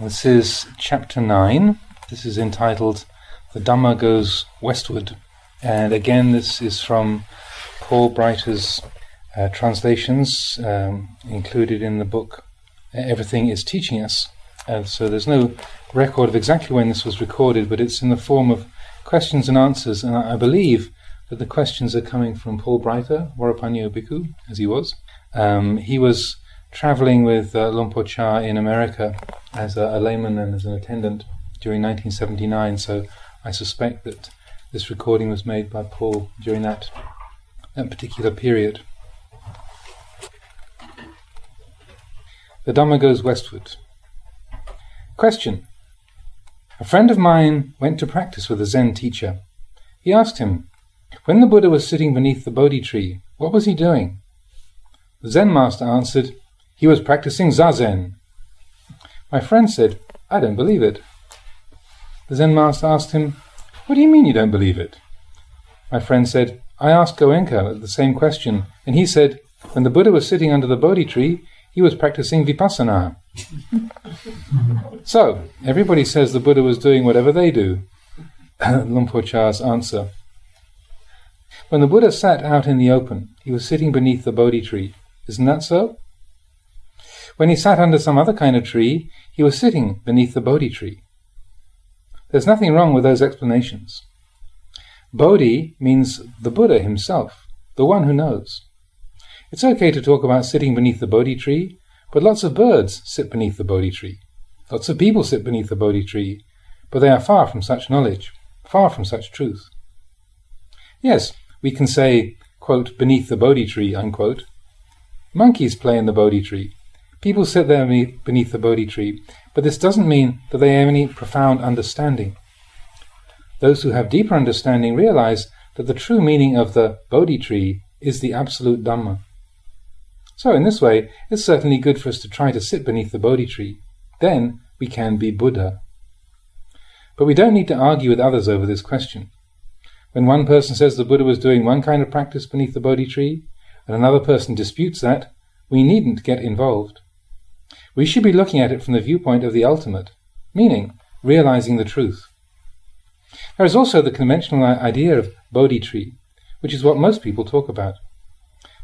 This is chapter 9. This is entitled The Dhamma Goes Westward. And again, this is from Paul Breiter's translations included in the book Everything is Teaching Us. So there's no record of exactly when this was recorded, but it's in the form of questions and answers. And I believe that the questions are coming from Paul Breiter, Varapanyo Bhikkhu, as he was. He was travelling with Luang Por Chah in America as a layman and as an attendant during 1979, so I suspect that this recording was made by Paul during that particular period. The Dhamma Goes Westward. Question. A friend of mine went to practice with a Zen teacher. He asked him, when the Buddha was sitting beneath the Bodhi tree, what was he doing? The Zen master answered, he was practicing Zazen. My friend said, I don't believe it. The Zen master asked him, what do you mean you don't believe it? My friend said, I asked Goenka the same question, and he said, when the Buddha was sitting under the Bodhi tree, he was practicing Vipassana. So, everybody says the Buddha was doing whatever they do. Luang Por Chah's answer. When the Buddha sat out in the open, he was sitting beneath the Bodhi tree. Isn't that so? When he sat under some other kind of tree, he was sitting beneath the Bodhi tree. There's nothing wrong with those explanations. Bodhi means the Buddha himself, the one who knows. It's okay to talk about sitting beneath the Bodhi tree, but lots of birds sit beneath the Bodhi tree. Lots of people sit beneath the Bodhi tree, but they are far from such knowledge, far from such truth. Yes, we can say, quote, beneath the Bodhi tree, unquote. Monkeys play in the Bodhi tree. People sit there beneath the Bodhi tree, but this doesn't mean that they have any profound understanding. Those who have deeper understanding realize that the true meaning of the Bodhi tree is the absolute Dhamma. So in this way, it's certainly good for us to try to sit beneath the Bodhi tree. Then we can be Buddha. But we don't need to argue with others over this question. When one person says the Buddha was doing one kind of practice beneath the Bodhi tree, and another person disputes that, we needn't get involved. We should be looking at it from the viewpoint of the ultimate, meaning realizing the truth. There is also the conventional idea of Bodhi tree, which is what most people talk about.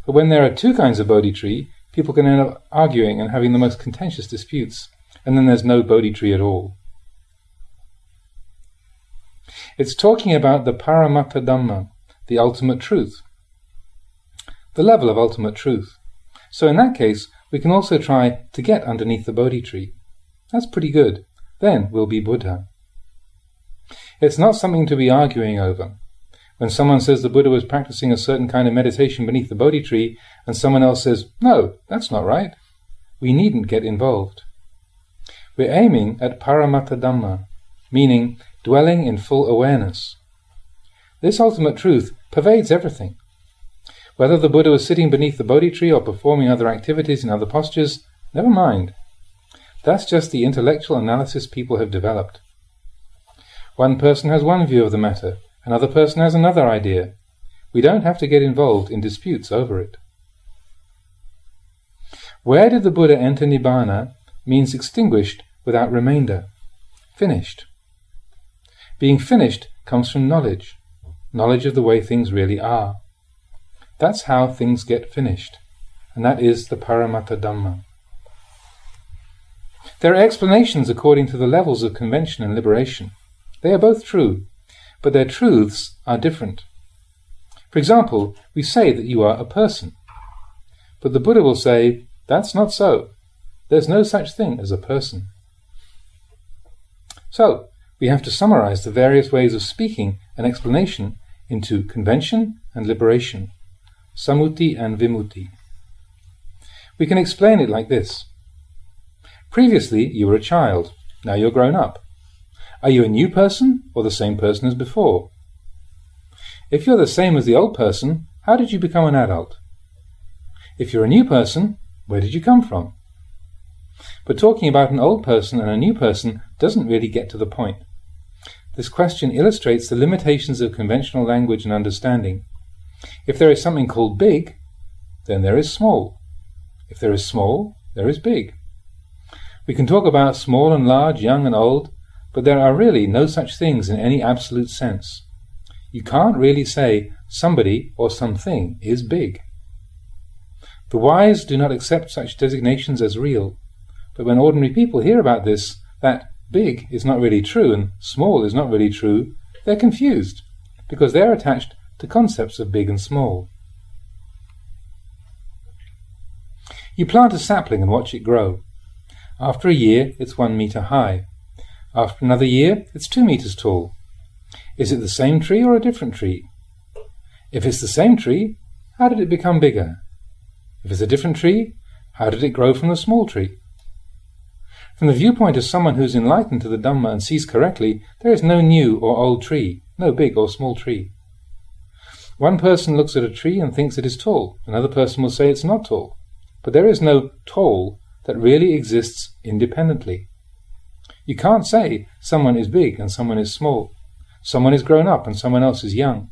But when there are two kinds of Bodhi tree, people can end up arguing and having the most contentious disputes, and then there's no Bodhi tree at all. It's talking about the Paramattha Dhamma, the ultimate truth, the level of ultimate truth. So in that case, we can also try to get underneath the Bodhi tree. That's pretty good. Then we'll be Buddha. It's not something to be arguing over. When someone says the Buddha was practicing a certain kind of meditation beneath the Bodhi tree, and someone else says, no, that's not right, we needn't get involved. We're aiming at Paramattha Dhamma, meaning dwelling in full awareness. This ultimate truth pervades everything. Whether the Buddha was sitting beneath the Bodhi tree or performing other activities in other postures, never mind. That's just the intellectual analysis people have developed. One person has one view of the matter, another person has another idea. We don't have to get involved in disputes over it. Where did the Buddha enter Nibbana means extinguished without remainder, finished. Being finished comes from knowledge of the way things really are. That's how things get finished, and that is the Paramattha Dhamma. There are explanations according to the levels of convention and liberation. They are both true, but their truths are different. For example, we say that you are a person, but the Buddha will say, that's not so. There's no such thing as a person. So, we have to summarize the various ways of speaking and explanation into convention and liberation, samuti and vimuti. We can explain it like this. Previously, you were a child. Now you're grown up. Are you a new person or the same person as before? If you're the same as the old person, how did you become an adult? If you're a new person, where did you come from? But talking about an old person and a new person doesn't really get to the point. This question illustrates the limitations of conventional language and understanding. If there is something called big, then there is small. If there is small, there is big. We can talk about small and large, young and old, but there are really no such things in any absolute sense. You can't really say somebody or something is big. The wise do not accept such designations as real, but when ordinary people hear about this, that big is not really true and small is not really true, they're confused, because they're attached to concepts of big and small. You plant a sapling and watch it grow. After a year, it's 1 meter high. After another year, it's 2 meters tall. Is it the same tree or a different tree? If it's the same tree, how did it become bigger? If it's a different tree, how did it grow from the small tree? From the viewpoint of someone who's enlightened to the Dhamma and sees correctly, there is no new or old tree, no big or small tree. One person looks at a tree and thinks it is tall. Another person will say it's not tall. But there is no tall that really exists independently. You can't say someone is big and someone is small. Someone is grown up and someone else is young.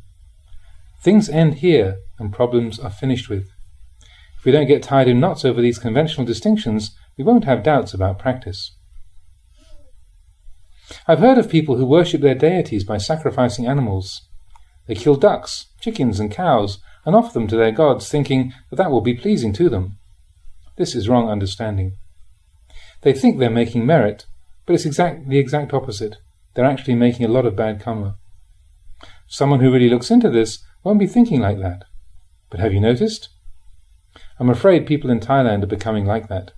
Things end here and problems are finished with. If we don't get tied in knots over these conventional distinctions, we won't have doubts about practice. I've heard of people who worship their deities by sacrificing animals. They kill ducks, chickens and cows and offer them to their gods, thinking that that will be pleasing to them. This is wrong understanding. They think they're making merit, but it's the exact opposite. They're actually making a lot of bad karma. Someone who really looks into this won't be thinking like that. But have you noticed? I'm afraid people in Thailand are becoming like that.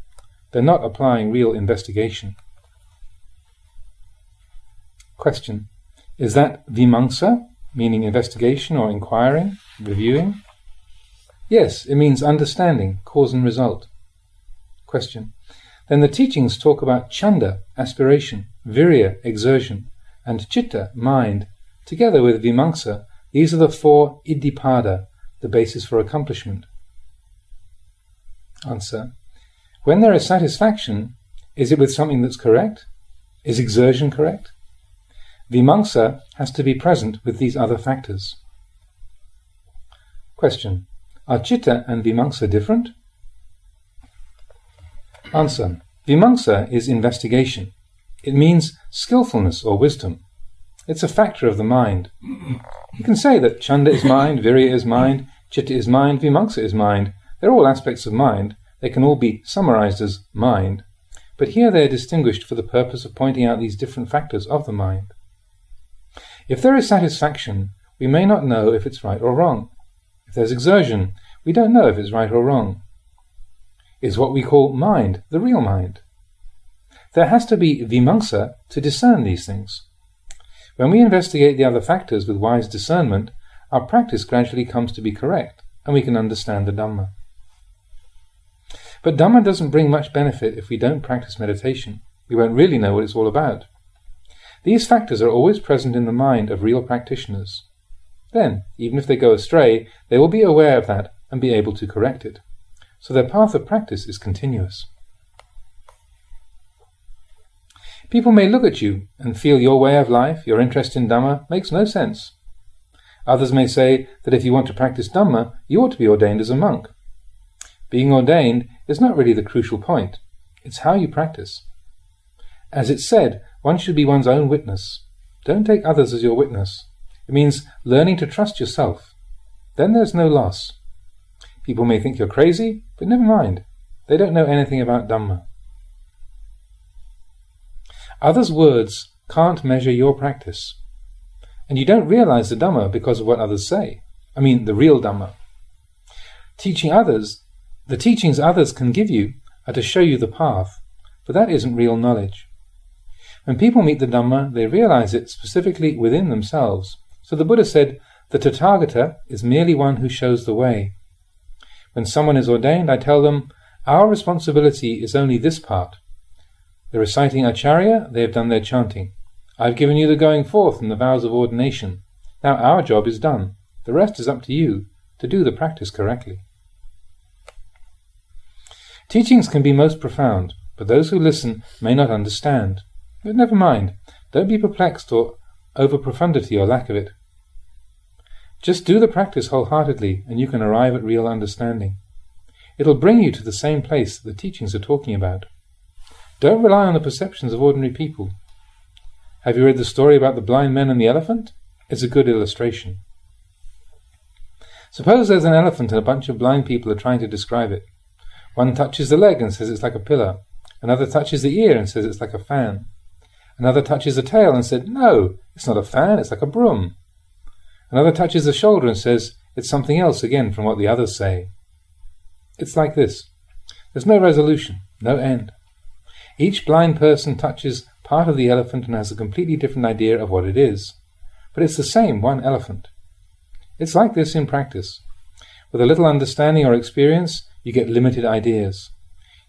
They're not applying real investigation. Question. Is that vimamsa, meaning investigation or inquiring, reviewing? Yes, it means understanding, cause and result. Question. Then the teachings talk about chanda, aspiration, virya, exertion, and chitta, mind. Together with vimamsa, these are the 4 iddhipada, the basis for accomplishment. Answer. When there is satisfaction, is it with something that's correct? Is exertion correct? Vimamsa has to be present with these other factors. Question. Are chitta and vimamsa different? Answer. Vimamsa is investigation. It means skillfulness or wisdom. It's a factor of the mind. You can say that chanda is mind, virya is mind, chitta is mind, vimamsa is mind. They're all aspects of mind. They can all be summarized as mind. But here they are distinguished for the purpose of pointing out these different factors of the mind. If there is satisfaction, we may not know if it's right or wrong. If there's exertion, we don't know if it's right or wrong. Is what we call mind the real mind? There has to be vimamsa to discern these things. When we investigate the other factors with wise discernment, our practice gradually comes to be correct, and we can understand the Dhamma. But Dhamma doesn't bring much benefit if we don't practice meditation. We won't really know what it's all about. These factors are always present in the mind of real practitioners. Then, even if they go astray, they will be aware of that and be able to correct it. So their path of practice is continuous. People may look at you and feel your way of life, your interest in Dhamma, makes no sense. Others may say that if you want to practice Dhamma, you ought to be ordained as a monk. Being ordained is not really the crucial point. It's how you practice. As it's said, one should be one's own witness. Don't take others as your witness. It means learning to trust yourself. Then there's no loss. People may think you're crazy, but never mind. They don't know anything about Dhamma. Others' words can't measure your practice. And you don't realize the Dhamma because of what others say. I mean, the real Dhamma. The teachings others can give you are to show you the path, but that isn't real knowledge. When people meet the Dhamma, they realize it specifically within themselves. So the Buddha said, the Tathagata is merely one who shows the way. When someone is ordained, I tell them, our responsibility is only this part. They're reciting Acharya, they have done their chanting. I've given you the going forth and the vows of ordination. Now our job is done. The rest is up to you to do the practice correctly. Teachings can be most profound, but those who listen may not understand. But never mind, don't be perplexed or over profundity or lack of it. Just do the practice wholeheartedly and you can arrive at real understanding. It'll bring you to the same place that the teachings are talking about. Don't rely on the perceptions of ordinary people. Have you read the story about the blind men and the elephant? It's a good illustration. Suppose there's an elephant and a bunch of blind people are trying to describe it. One touches the leg and says it's like a pillar. Another touches the ear and says it's like a fan. Another touches the tail and said, no, it's not a fan, it's like a broom. Another touches the shoulder and says it's something else again from what the others say. It's like this. There's no resolution, no end. Each blind person touches part of the elephant and has a completely different idea of what it is. But it's the same one elephant. It's like this in practice. With a little understanding or experience, you get limited ideas.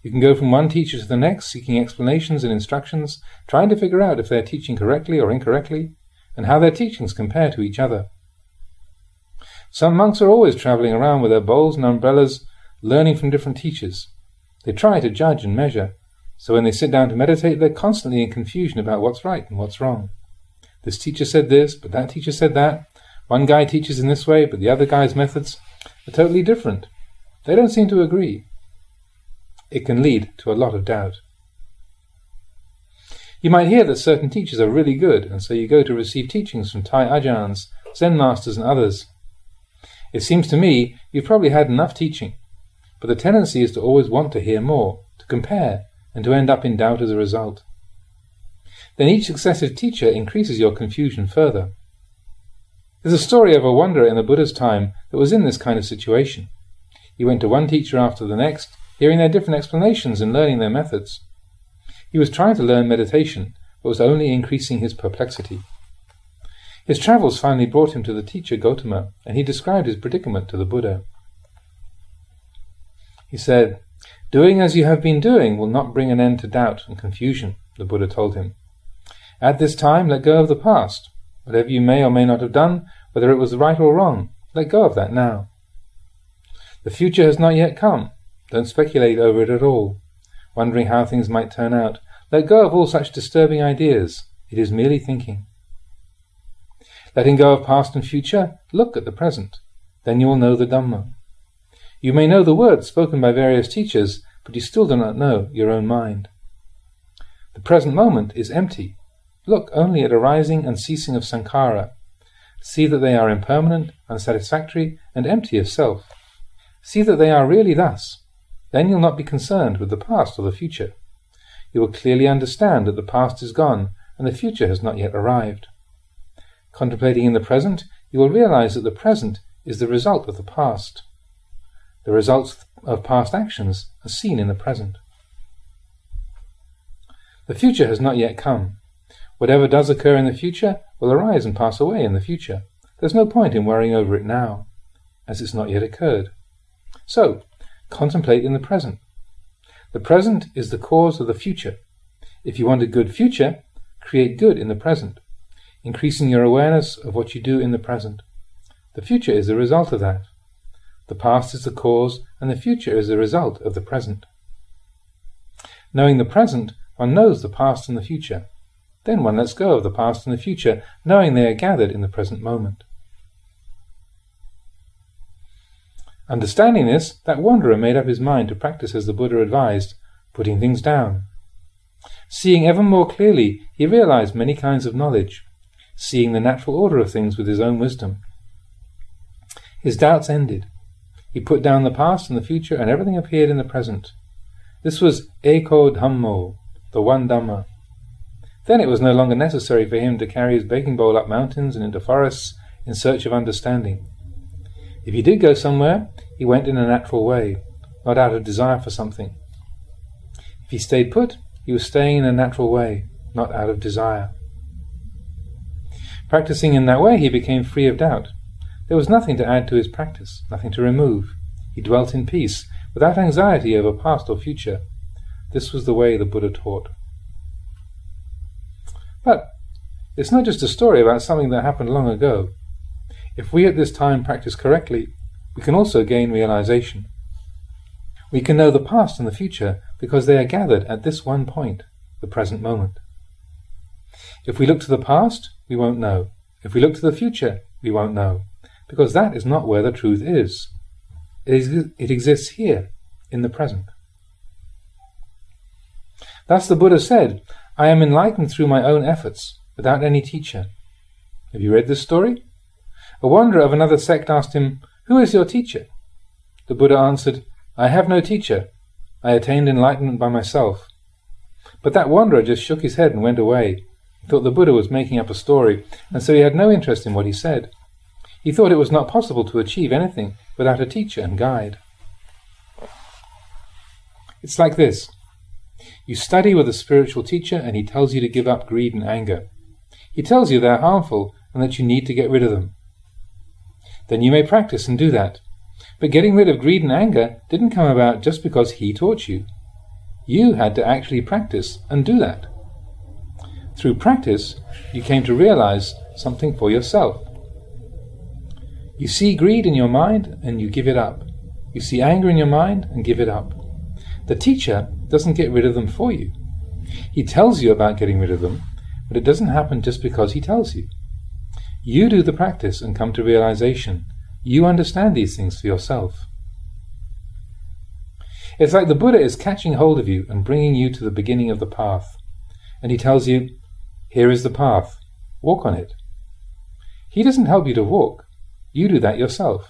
You can go from one teacher to the next, seeking explanations and instructions, trying to figure out if they're teaching correctly or incorrectly, and how their teachings compare to each other. Some monks are always travelling around with their bowls and umbrellas, learning from different teachers. They try to judge and measure, so when they sit down to meditate, they're constantly in confusion about what's right and what's wrong. This teacher said this, but that teacher said that. One guy teaches in this way, but the other guy's methods are totally different. They don't seem to agree. It can lead to a lot of doubt. You might hear that certain teachers are really good, and so you go to receive teachings from Thai Ajahns, Zen masters and others. It seems to me you've probably had enough teaching, but the tendency is to always want to hear more, to compare, and to end up in doubt as a result. Then each successive teacher increases your confusion further. There's a story of a wanderer in the Buddha's time that was in this kind of situation. He went to one teacher after the next, hearing their different explanations and learning their methods. He was trying to learn meditation, but was only increasing his perplexity. His travels finally brought him to the teacher Gautama, and he described his predicament to the Buddha. He said, "Doing as you have been doing will not bring an end to doubt and confusion," the Buddha told him. "At this time, let go of the past. Whatever you may or may not have done, whether it was right or wrong, let go of that now. The future has not yet come. Don't speculate over it at all, wondering how things might turn out. Let go of all such disturbing ideas. It is merely thinking. Letting go of past and future, look at the present. Then you will know the Dhamma. You may know the words spoken by various teachers, but you still do not know your own mind. The present moment is empty. Look only at arising and ceasing of sankhara. See that they are impermanent, unsatisfactory, and empty of self. See that they are really thus. Then you'll not be concerned with the past or the future. You will clearly understand that the past is gone and the future has not yet arrived. Contemplating in the present, you will realize that the present is the result of the past. The results of past actions are seen in the present. The future has not yet come. Whatever does occur in the future will arise and pass away in the future. There's no point in worrying over it now, as it's not yet occurred. So, contemplate in the present. The present is the cause of the future. If you want a good future, create good in the present, increasing your awareness of what you do in the present. The future is the result of that. The past is the cause, and the future is the result of the present. Knowing the present, one knows the past and the future. Then one lets go of the past and the future, knowing they are gathered in the present moment. Understanding this, that wanderer made up his mind to practice as the Buddha advised, putting things down. Seeing ever more clearly, he realized many kinds of knowledge, seeing the natural order of things with his own wisdom. His doubts ended. He put down the past and the future, and everything appeared in the present. This was Eko Dhammo, the one Dhamma. Then it was no longer necessary for him to carry his baking bowl up mountains and into forests in search of understanding. If he did go somewhere, he went in a natural way, not out of desire for something. If he stayed put, he was staying in a natural way, not out of desire. Practicing in that way, he became free of doubt. There was nothing to add to his practice, nothing to remove. He dwelt in peace, without anxiety over past or future. This was the way the Buddha taught. But it's not just a story about something that happened long ago. If we at this time practice correctly, we can also gain realization. We can know the past and the future because they are gathered at this one point, the present moment. If we look to the past, we won't know. If we look to the future, we won't know, because that is not where the truth is. It exists here, in the present. Thus the Buddha said, "I am enlightened through my own efforts, without any teacher." Have you read this story? A wanderer of another sect asked him, "Who is your teacher?" The Buddha answered, "I have no teacher. I attained enlightenment by myself." But that wanderer just shook his head and went away. He thought the Buddha was making up a story, and so he had no interest in what he said. He thought it was not possible to achieve anything without a teacher and guide. It's like this. You study with a spiritual teacher and he tells you to give up greed and anger. He tells you they're harmful and that you need to get rid of them. Then you may practice and do that. But getting rid of greed and anger didn't come about just because he taught you. You had to actually practice and do that. Through practice, you came to realize something for yourself. You see greed in your mind and you give it up. You see anger in your mind and give it up. The teacher doesn't get rid of them for you. He tells you about getting rid of them, but it doesn't happen just because he tells you. You do the practice and come to realization. You understand these things for yourself. It's like the Buddha is catching hold of you and bringing you to the beginning of the path. And he tells you, "Here is the path. Walk on it." He doesn't help you to walk. You do that yourself.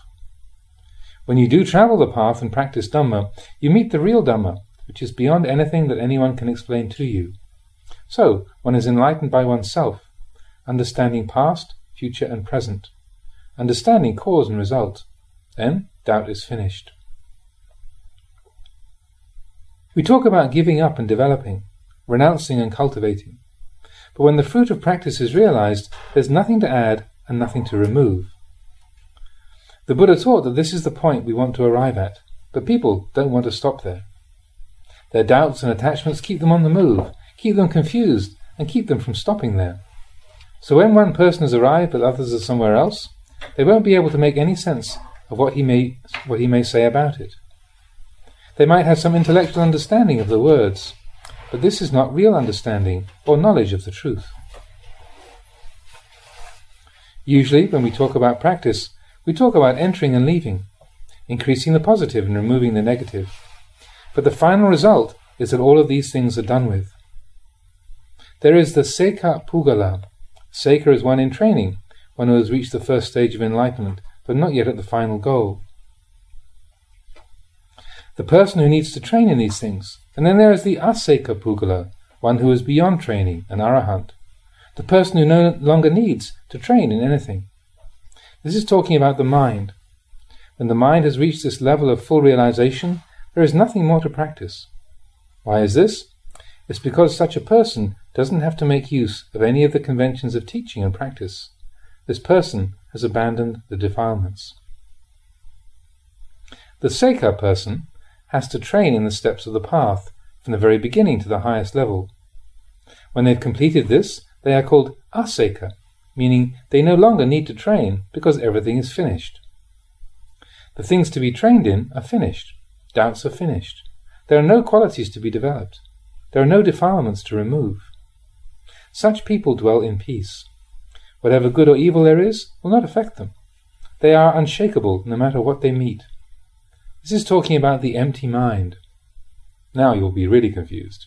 When you do travel the path and practice Dhamma, you meet the real Dhamma, which is beyond anything that anyone can explain to you. So, one is enlightened by oneself, understanding past, future and present, understanding cause and result. Then, doubt is finished. We talk about giving up and developing, renouncing and cultivating. But when the fruit of practice is realized, there's nothing to add and nothing to remove. The Buddha taught that this is the point we want to arrive at, but people don't want to stop there. Their doubts and attachments keep them on the move, keep them confused, and keep them from stopping there. So when one person has arrived but others are somewhere else, they won't be able to make any sense of what he may say about it. They might have some intellectual understanding of the words, but this is not real understanding or knowledge of the truth. Usually, when we talk about practice, we talk about entering and leaving, increasing the positive and removing the negative. But the final result is that all of these things are done with. There is the Seka Pugala. Seka is one in training, one who has reached the first stage of enlightenment, but not yet at the final goal. The person who needs to train in these things. And then there is the Aseka Pugala, one who is beyond training, an Arahant. The person who no longer needs to train in anything. This is talking about the mind. When the mind has reached this level of full realization, there is nothing more to practice. Why is this? It's because such a person doesn't have to make use of any of the conventions of teaching and practice. This person has abandoned the defilements. The Seka person has to train in the steps of the path, from the very beginning to the highest level. When they've completed this, they are called Aseka, meaning they no longer need to train because everything is finished. The things to be trained in are finished. Doubts are finished. There are no qualities to be developed. There are no defilements to remove. Such people dwell in peace. Whatever good or evil there is will not affect them. They are unshakable no matter what they meet. This is talking about the empty mind. Now you'll be really confused.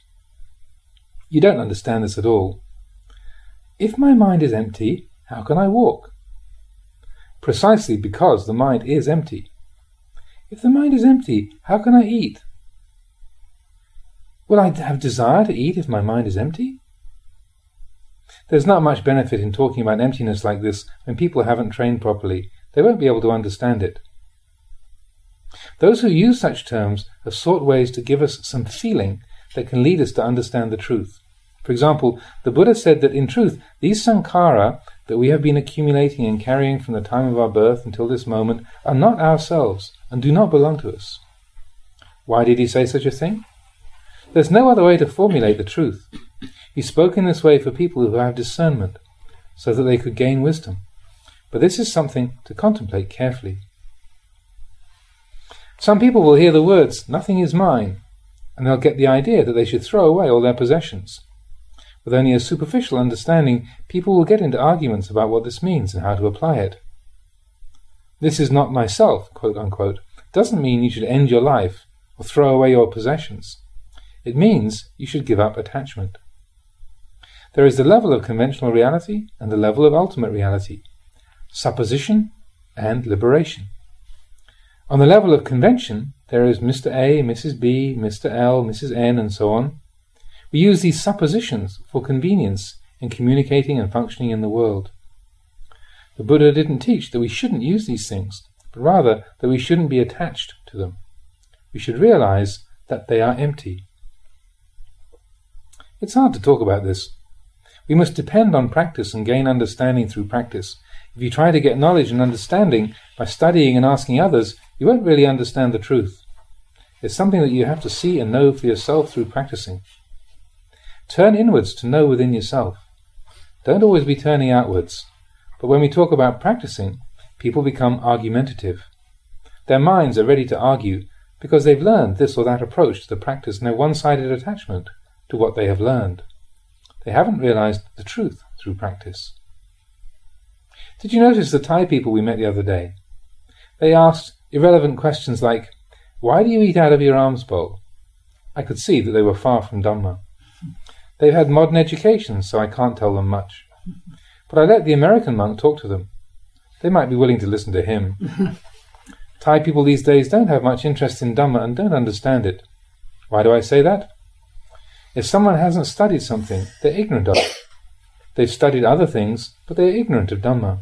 You don't understand this at all. If my mind is empty, how can I walk? Precisely because the mind is empty. If the mind is empty, how can I eat? Will I have desire to eat if my mind is empty? There's not much benefit in talking about emptiness like this when people haven't trained properly. They won't be able to understand it. Those who use such terms have sought ways to give us some feeling that can lead us to understand the truth. For example, the Buddha said that in truth, these sankhara that we have been accumulating and carrying from the time of our birth until this moment are not ourselves and do not belong to us. Why did he say such a thing? There's no other way to formulate the truth. He spoke in this way for people who have discernment, so that they could gain wisdom. But this is something to contemplate carefully. Some people will hear the words, "Nothing is mine," and they'll get the idea that they should throw away all their possessions. With only a superficial understanding, people will get into arguments about what this means and how to apply it. "This is not myself," quote unquote, doesn't mean you should end your life or throw away your possessions. It means you should give up attachment. There is the level of conventional reality and the level of ultimate reality, supposition and liberation. On the level of convention, there is Mr. A, Mrs. B, Mr. L, Mrs. N, and so on. We use these suppositions for convenience in communicating and functioning in the world. The Buddha didn't teach that we shouldn't use these things, but rather that we shouldn't be attached to them. We should realize that they are empty. It's hard to talk about this. We must depend on practice and gain understanding through practice. If you try to get knowledge and understanding by studying and asking others, you won't really understand the truth. It's something that you have to see and know for yourself through practicing. Turn inwards to know within yourself. Don't always be turning outwards. But when we talk about practicing, people become argumentative. Their minds are ready to argue because they've learned this or that approach to the practice and have one-sided attachment to what they have learned. They haven't realized the truth through practice. Did you notice the Thai people we met the other day? They asked irrelevant questions like, "Why do you eat out of your alms bowl?" I could see that they were far from Dhamma. They've had modern education, so I can't tell them much. But I let the American monk talk to them. They might be willing to listen to him. Thai people these days don't have much interest in Dhamma and don't understand it. Why do I say that? If someone hasn't studied something, they're ignorant of it. They've studied other things, but they're ignorant of Dhamma.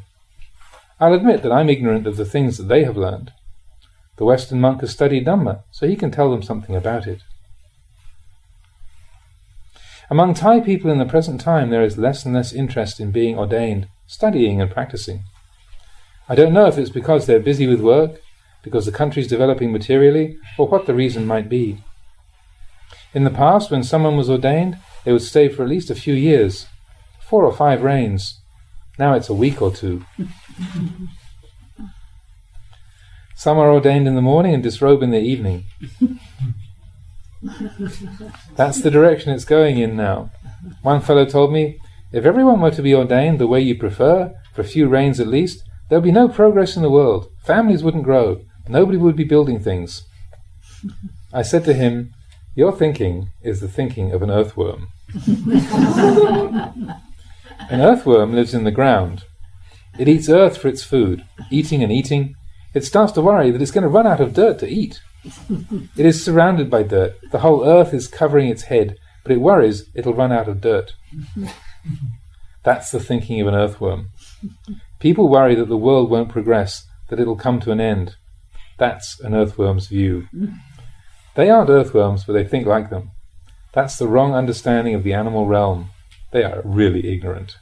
I'll admit that I'm ignorant of the things that they have learned. The Western monk has studied Dhamma, so he can tell them something about it. Among Thai people in the present time, there is less and less interest in being ordained, studying and practicing. I don't know if it's because they're busy with work, because the country's developing materially, or what the reason might be. In the past, when someone was ordained, they would stay for at least a few years, 4 or 5 reigns. Now it's a week or 2. Some are ordained in the morning and disrobe in the evening. That's the direction it's going in now. One fellow told me, if everyone were to be ordained the way you prefer, for a few reigns at least, there'd be no progress in the world. Families wouldn't grow. Nobody would be building things. I said to him, your thinking is the thinking of an earthworm. An earthworm lives in the ground. It eats earth for its food. Eating and eating, it starts to worry that it's going to run out of dirt to eat. It is surrounded by dirt. The whole earth is covering its head, but it worries it'll run out of dirt. That's the thinking of an earthworm. People worry that the world won't progress, that it'll come to an end. That's an earthworm's view. They aren't earthworms, but they think like them. That's the wrong understanding of the animal realm. They are really ignorant.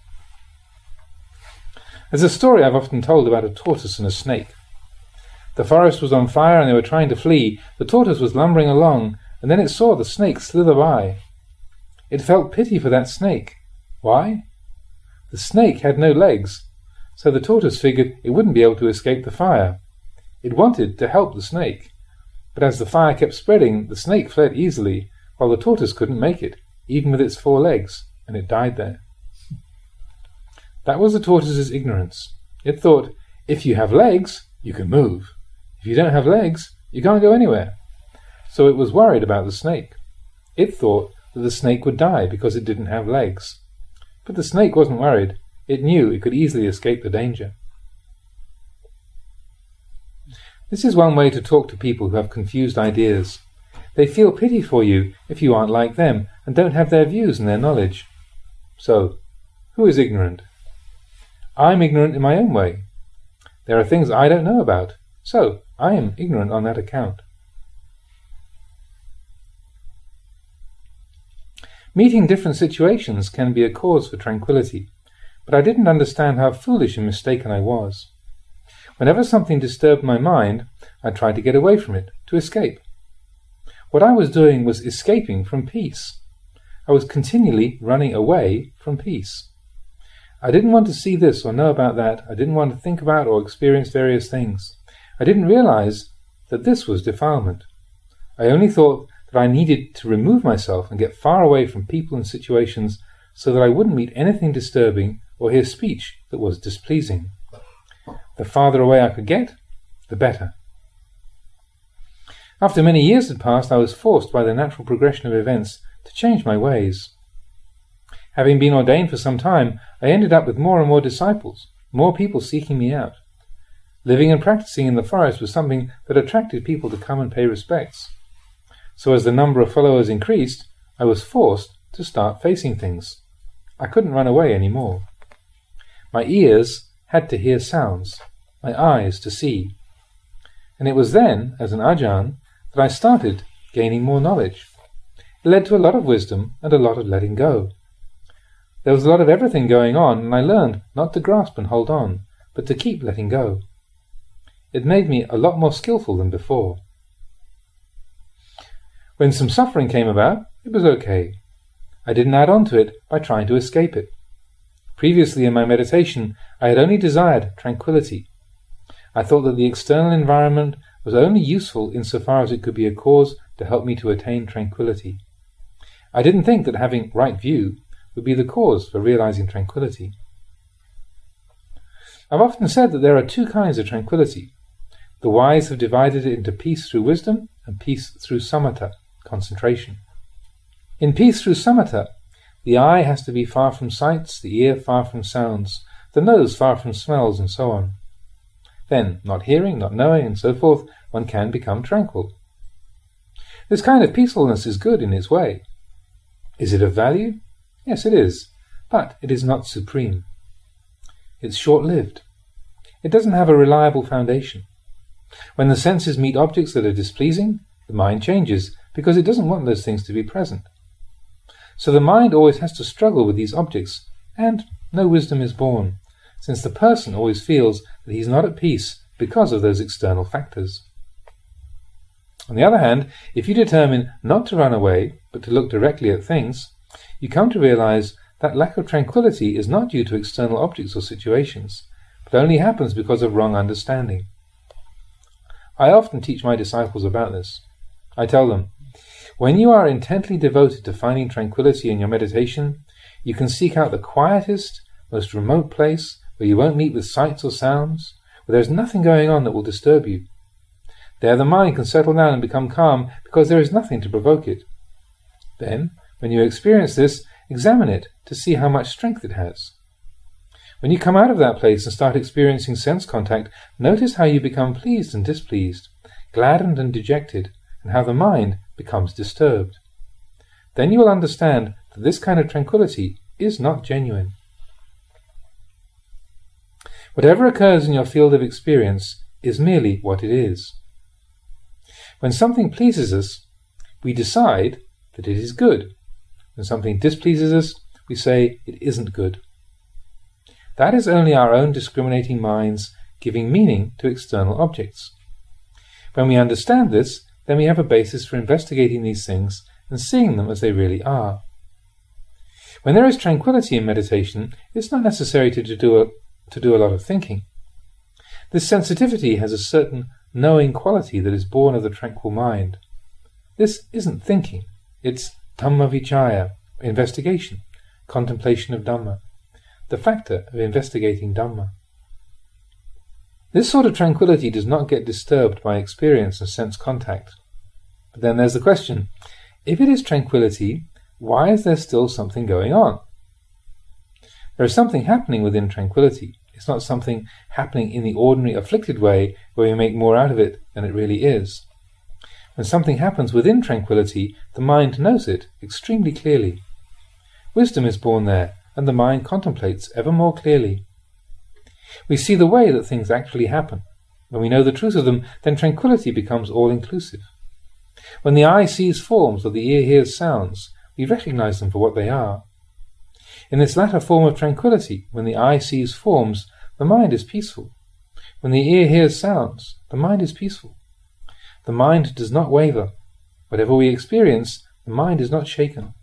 There's a story I've often told about a tortoise and a snake. The forest was on fire and they were trying to flee. The tortoise was lumbering along, and then it saw the snake slither by. It felt pity for that snake. Why? The snake had no legs, so the tortoise figured it wouldn't be able to escape the fire. It wanted to help the snake, but as the fire kept spreading, the snake fled easily, while the tortoise couldn't make it, even with its 4 legs, and it died there. That was the tortoise's ignorance. It thought, if you have legs, you can move. If you don't have legs, you can't go anywhere. So it was worried about the snake. It thought that the snake would die because it didn't have legs. But the snake wasn't worried. It knew it could easily escape the danger. This is one way to talk to people who have confused ideas. They feel pity for you if you aren't like them and don't have their views and their knowledge. So, who is ignorant? I'm ignorant in my own way. There are things I don't know about, so I am ignorant on that account. Meeting different situations can be a cause for tranquility, but I didn't understand how foolish and mistaken I was. Whenever something disturbed my mind, I tried to get away from it, to escape. What I was doing was escaping from peace. I was continually running away from peace. I didn't want to see this or know about that. I didn't want to think about or experience various things. I didn't realize that this was defilement. I only thought that I needed to remove myself and get far away from people and situations so that I wouldn't meet anything disturbing or hear speech that was displeasing. The farther away I could get, the better. After many years had passed, I was forced by the natural progression of events to change my ways. Having been ordained for some time, I ended up with more and more disciples, more people seeking me out. Living and practicing in the forest was something that attracted people to come and pay respects. So as the number of followers increased, I was forced to start facing things. I couldn't run away anymore. My ears had to hear sounds, my eyes to see. And it was then, as an Ajahn, that I started gaining more knowledge. It led to a lot of wisdom and a lot of letting go. There was a lot of everything going on, and I learned not to grasp and hold on, but to keep letting go. It made me a lot more skillful than before. When some suffering came about, it was okay. I didn't add on to it by trying to escape it. Previously in my meditation, I had only desired tranquility. I thought that the external environment was only useful insofar as it could be a cause to help me to attain tranquility. I didn't think that having right view would be the cause for realizing tranquility. I've often said that there are two kinds of tranquility. The wise have divided it into peace through wisdom and peace through samatha, concentration. In peace through samatha, the eye has to be far from sights, the ear far from sounds, the nose far from smells, and so on. Then, not hearing, not knowing, and so forth, one can become tranquil. This kind of peacefulness is good in its way. Is it of value? Yes, it is, but it is not supreme. It's short-lived. It doesn't have a reliable foundation. When the senses meet objects that are displeasing, the mind changes, because it doesn't want those things to be present. So the mind always has to struggle with these objects, and no wisdom is born, since the person always feels that he's not at peace because of those external factors. On the other hand, if you determine not to run away, but to look directly at things, you come to realize that lack of tranquility is not due to external objects or situations, but only happens because of wrong understanding. I often teach my disciples about this. I tell them, when you are intently devoted to finding tranquility in your meditation, you can seek out the quietest, most remote place where you won't meet with sights or sounds, where there is nothing going on that will disturb you. There the mind can settle down and become calm because there is nothing to provoke it. Then, when you experience this, examine it to see how much strength it has. When you come out of that place and start experiencing sense contact, notice how you become pleased and displeased, gladdened and dejected, and how the mind becomes disturbed. Then you will understand that this kind of tranquility is not genuine. Whatever occurs in your field of experience is merely what it is. When something pleases us, we decide that it is good. When something displeases us, we say it isn't good. That is only our own discriminating minds giving meaning to external objects. When we understand this, then we have a basis for investigating these things and seeing them as they really are. When there is tranquility in meditation, it's not necessary to do a lot of thinking. This sensitivity has a certain knowing quality that is born of the tranquil mind. This isn't thinking, it's Dhamma vichaya, investigation, contemplation of Dhamma, the factor of investigating Dhamma. This sort of tranquility does not get disturbed by experience and sense contact. But then there's the question, if it is tranquility, why is there still something going on? There is something happening within tranquility. It's not something happening in the ordinary afflicted way where we make more out of it than it really is. When something happens within tranquility, the mind knows it extremely clearly. Wisdom is born there, and the mind contemplates ever more clearly. We see the way that things actually happen. When we know the truth of them, then tranquility becomes all-inclusive. When the eye sees forms or the ear hears sounds, we recognize them for what they are. In this latter form of tranquility, when the eye sees forms, the mind is peaceful. When the ear hears sounds, the mind is peaceful. The mind does not waver. Whatever we experience, the mind is not shaken.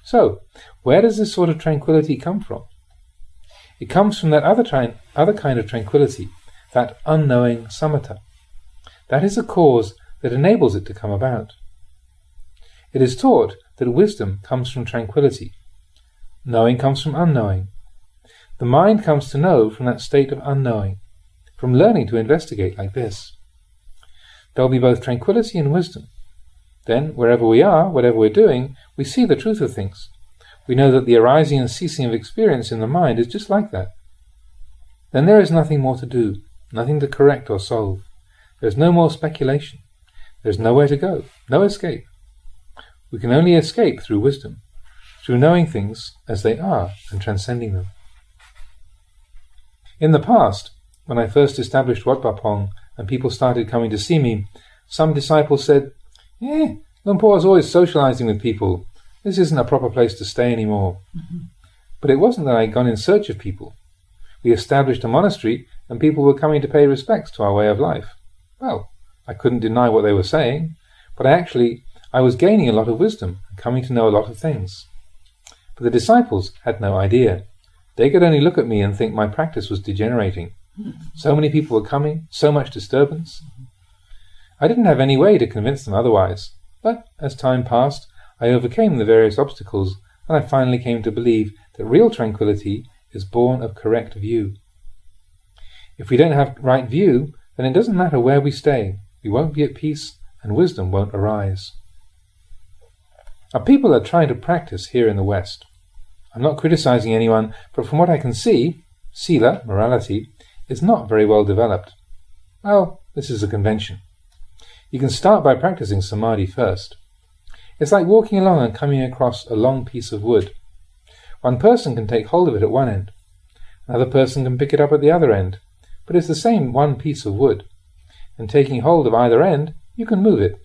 So, where does this sort of tranquility come from? It comes from that other kind of tranquility, that unknowing samatha. That is a cause that enables it to come about. It is taught that wisdom comes from tranquility. Knowing comes from unknowing. The mind comes to know from that state of unknowing, from learning to investigate like this. there will be both tranquility and wisdom. Then, wherever we are, whatever we're doing, we see the truth of things. We know that the arising and ceasing of experience in the mind is just like that. Then there is nothing more to do, nothing to correct or solve. There is no more speculation. There is nowhere to go, no escape. We can only escape through wisdom, through knowing things as they are and transcending them. In the past, when I first established Wat Bapong and people started coming to see me, some disciples said, Luang Por is always socializing with people. This isn't a proper place to stay anymore. But it wasn't that I had gone in search of people. We established a monastery and people were coming to pay respects to our way of life. Well, I couldn't deny what they were saying, but I was gaining a lot of wisdom and coming to know a lot of things. But the disciples had no idea. They could only look at me and think my practice was degenerating. So many people were coming, so much disturbance. I didn't have any way to convince them otherwise, but as time passed, I overcame the various obstacles, and I finally came to believe that real tranquility is born of correct view. If we don't have right view, then it doesn't matter where we stay. We won't be at peace, and wisdom won't arise. Now, people are trying to practice here in the West. I'm not criticizing anyone, but from what I can see, sila, morality, is not very well developed. Well, this is a convention. You can start by practicing samadhi first. It's like walking along and coming across a long piece of wood. One person can take hold of it at one end. Another person can pick it up at the other end. But it's the same one piece of wood. And taking hold of either end, you can move it.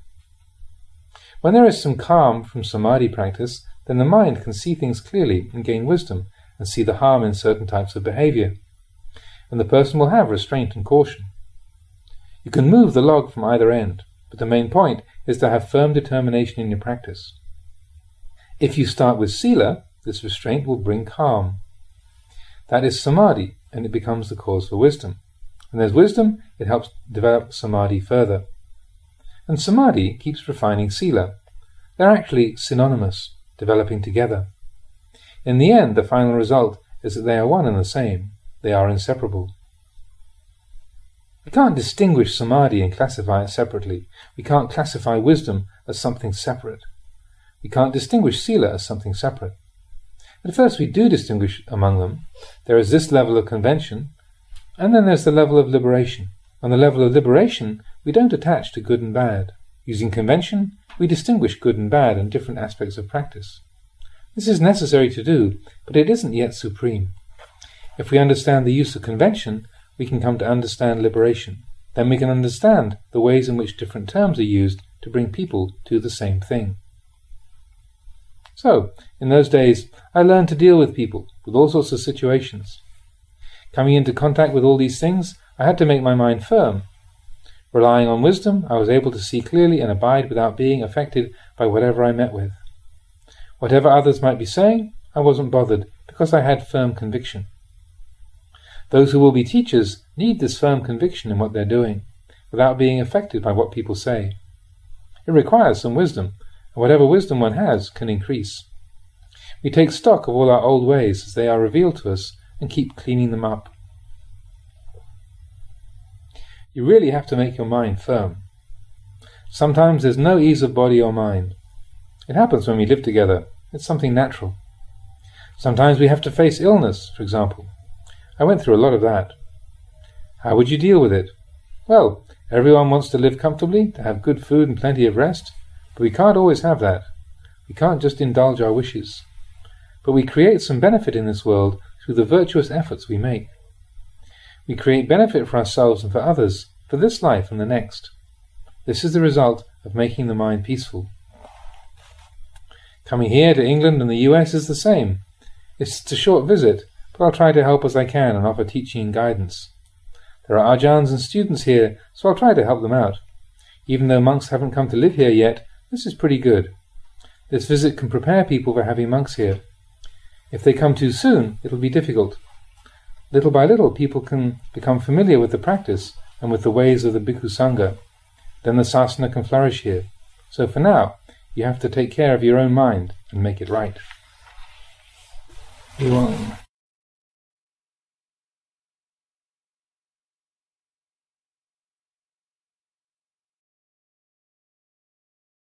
When there is some calm from samadhi practice, then the mind can see things clearly and gain wisdom and see the harm in certain types of behavior. And the person will have restraint and caution. You can move the log from either end, but the main point is to have firm determination in your practice. If you start with sila, this restraint will bring calm. That is samadhi, and it becomes the cause for wisdom. And there's wisdom, it helps develop samadhi further. And samadhi keeps refining sila. They're actually synonymous, developing together. In the end, the final result is that they are one and the same. They are inseparable. We can't distinguish samadhi and classify it separately. We can't classify wisdom as something separate. We can't distinguish sila as something separate. At first we do distinguish among them. There is this level of convention, and then there's the level of liberation. On the level of liberation, we don't attach to good and bad. Using convention, we distinguish good and bad in different aspects of practice. This is necessary to do, but it isn't yet supreme. If we understand the use of convention, we can come to understand liberation. Then we can understand the ways in which different terms are used to bring people to the same thing. So, in those days, I learned to deal with people, with all sorts of situations. Coming into contact with all these things, I had to make my mind firm. Relying on wisdom, I was able to see clearly and abide without being affected by whatever I met with. Whatever others might be saying, I wasn't bothered, because I had firm conviction. Those who will be teachers need this firm conviction in what they're doing, without being affected by what people say. It requires some wisdom, and whatever wisdom one has can increase. We take stock of all our old ways as they are revealed to us, and keep cleaning them up. You really have to make your mind firm. Sometimes there's no ease of body or mind. It happens when we live together. It's something natural. Sometimes we have to face illness, for example. I went through a lot of that. How would you deal with it? Well, everyone wants to live comfortably, to have good food and plenty of rest, but we can't always have that. We can't just indulge our wishes. But we create some benefit in this world through the virtuous efforts we make. We create benefit for ourselves and for others, for this life and the next. This is the result of making the mind peaceful. Coming here to England and the US is the same. It's a short visit, but I'll try to help as I can and offer teaching and guidance. There are Ajahns and students here, so I'll try to help them out. Even though monks haven't come to live here yet, this is pretty good. This visit can prepare people for having monks here. If they come too soon, it'll be difficult. Little by little, people can become familiar with the practice and with the ways of the Bhikkhu Sangha. Then the sasana can flourish here. So for now, you have to take care of your own mind and make it right.